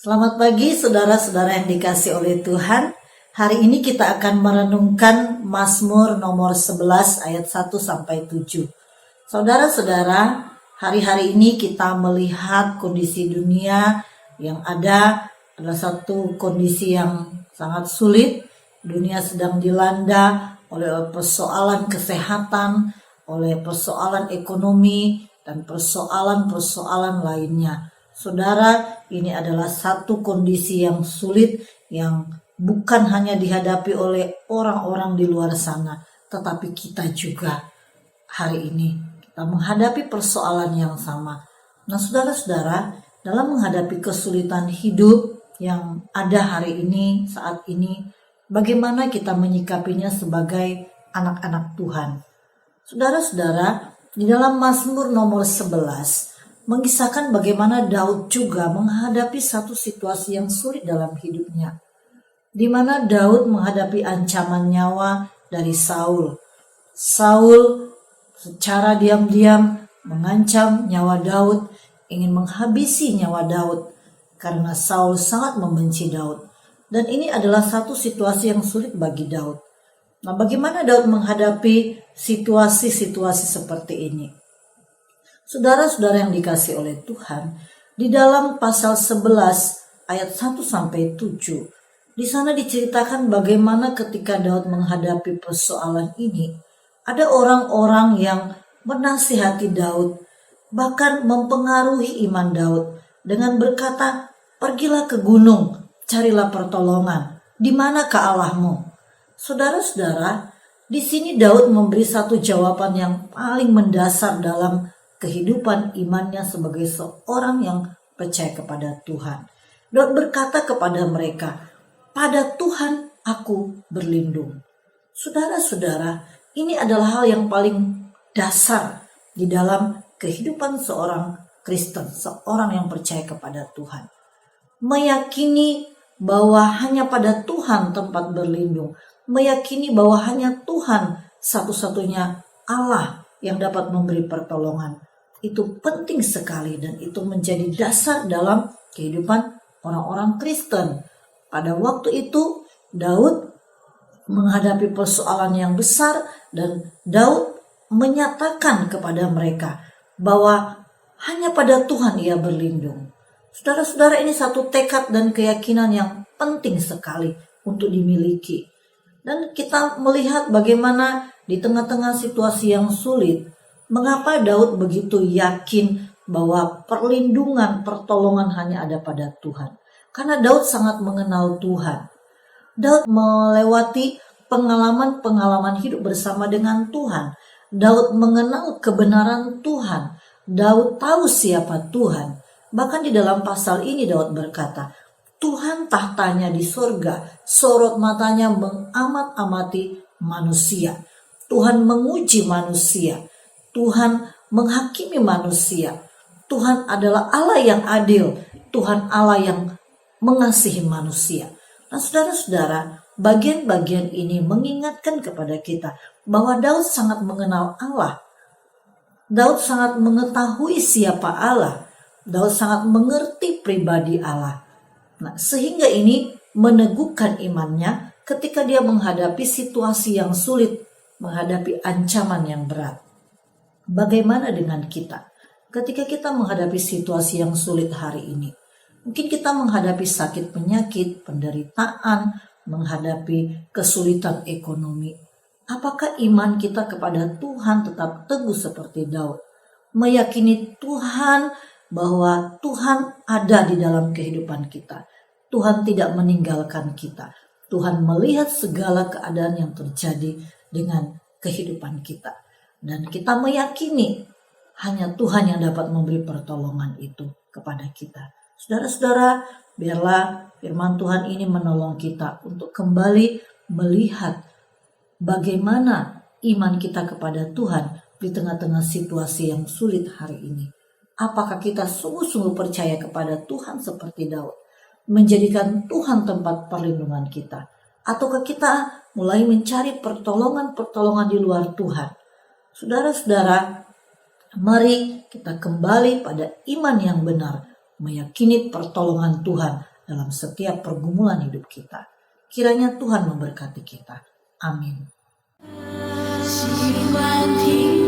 Selamat pagi saudara-saudara yang dikasih oleh Tuhan. Hari ini kita akan merenungkan Mazmur nomor 11 ayat 1 sampai 7. Saudara-saudara, hari-hari ini kita melihat kondisi dunia yang ada adalah satu kondisi yang sangat sulit. Dunia sedang dilanda oleh persoalan kesehatan, oleh persoalan ekonomi, dan persoalan-persoalan lainnya. Saudara, ini adalah satu kondisi yang sulit yang bukan hanya dihadapi oleh orang-orang di luar sana, tetapi kita juga hari ini kita menghadapi persoalan yang sama. Nah, saudara-saudara, dalam menghadapi kesulitan hidup yang ada hari ini, saat ini, bagaimana kita menyikapinya sebagai anak-anak Tuhan? Saudara-saudara, di dalam Mazmur nomor 11 mengisahkan bagaimana Daud juga menghadapi satu situasi yang sulit dalam hidupnya, di mana Daud menghadapi ancaman nyawa dari Saul. Saul secara diam-diam mengancam nyawa Daud, ingin menghabisi nyawa Daud karena Saul sangat membenci Daud. Dan ini adalah satu situasi yang sulit bagi Daud. Nah, bagaimana Daud menghadapi situasi-situasi seperti ini? Saudara-saudara yang dikasih oleh Tuhan, di dalam pasal 11 ayat 1 sampai 7, di sana diceritakan bagaimana ketika Daud menghadapi persoalan ini, ada orang-orang yang menasihati Daud, bahkan mempengaruhi iman Daud dengan berkata, "Pergilah ke gunung, carilah pertolongan. Di manakah Allahmu?" Saudara-saudara, di sini Daud memberi satu jawaban yang paling mendasar dalam kehidupan imannya sebagai seorang yang percaya kepada Tuhan. Daud berkata kepada mereka, "Pada Tuhan aku berlindung." Saudara-saudara, ini adalah hal yang paling dasar di dalam kehidupan seorang Kristen, seorang yang percaya kepada Tuhan. Meyakini bahwa hanya pada Tuhan tempat berlindung, meyakini bahwa hanya Tuhan satu-satunya Allah yang dapat memberi pertolongan. Itu penting sekali dan itu menjadi dasar dalam kehidupan orang-orang Kristen. Pada waktu itu Daud menghadapi persoalan yang besar dan Daud menyatakan kepada mereka bahwa hanya pada Tuhan ia berlindung. Saudara-saudara, ini satu tekad dan keyakinan yang penting sekali untuk dimiliki. Dan kita melihat bagaimana di tengah-tengah situasi yang sulit, mengapa Daud begitu yakin bahwa perlindungan, pertolongan hanya ada pada Tuhan? Karena Daud sangat mengenal Tuhan. Daud melewati pengalaman-pengalaman hidup bersama dengan Tuhan. Daud mengenal kebenaran Tuhan. Daud tahu siapa Tuhan. Bahkan di dalam pasal ini Daud berkata, "Tuhan tahtanya di surga, sorot matanya mengamat-amati manusia." Tuhan menguji manusia. Tuhan menghakimi manusia. Tuhan adalah Allah yang adil. Tuhan Allah yang mengasihi manusia. Nah, saudara-saudara, bagian-bagian ini mengingatkan kepada kita bahwa Daud sangat mengenal Allah. Daud sangat mengetahui siapa Allah. Daud sangat mengerti pribadi Allah. Nah, sehingga ini meneguhkan imannya ketika dia menghadapi situasi yang sulit, menghadapi ancaman yang berat. Bagaimana dengan kita? Ketika kita menghadapi situasi yang sulit hari ini, mungkin kita menghadapi sakit penyakit, penderitaan, menghadapi kesulitan ekonomi. Apakah iman kita kepada Tuhan tetap teguh seperti Daud? Meyakini Tuhan bahwa Tuhan ada di dalam kehidupan kita. Tuhan tidak meninggalkan kita. Tuhan melihat segala keadaan yang terjadi dengan kehidupan kita. Dan kita meyakini hanya Tuhan yang dapat memberi pertolongan itu kepada kita. Saudara-saudara, biarlah firman Tuhan ini menolong kita untuk kembali melihat bagaimana iman kita kepada Tuhan di tengah-tengah situasi yang sulit hari ini. Apakah kita sungguh-sungguh percaya kepada Tuhan seperti Daud, menjadikan Tuhan tempat perlindungan kita? Ataukah kita mulai mencari pertolongan-pertolongan di luar Tuhan? Saudara-saudara, mari kita kembali pada iman yang benar, meyakini pertolongan Tuhan dalam setiap pergumulan hidup kita. Kiranya Tuhan memberkati kita. Amin. 喜欢听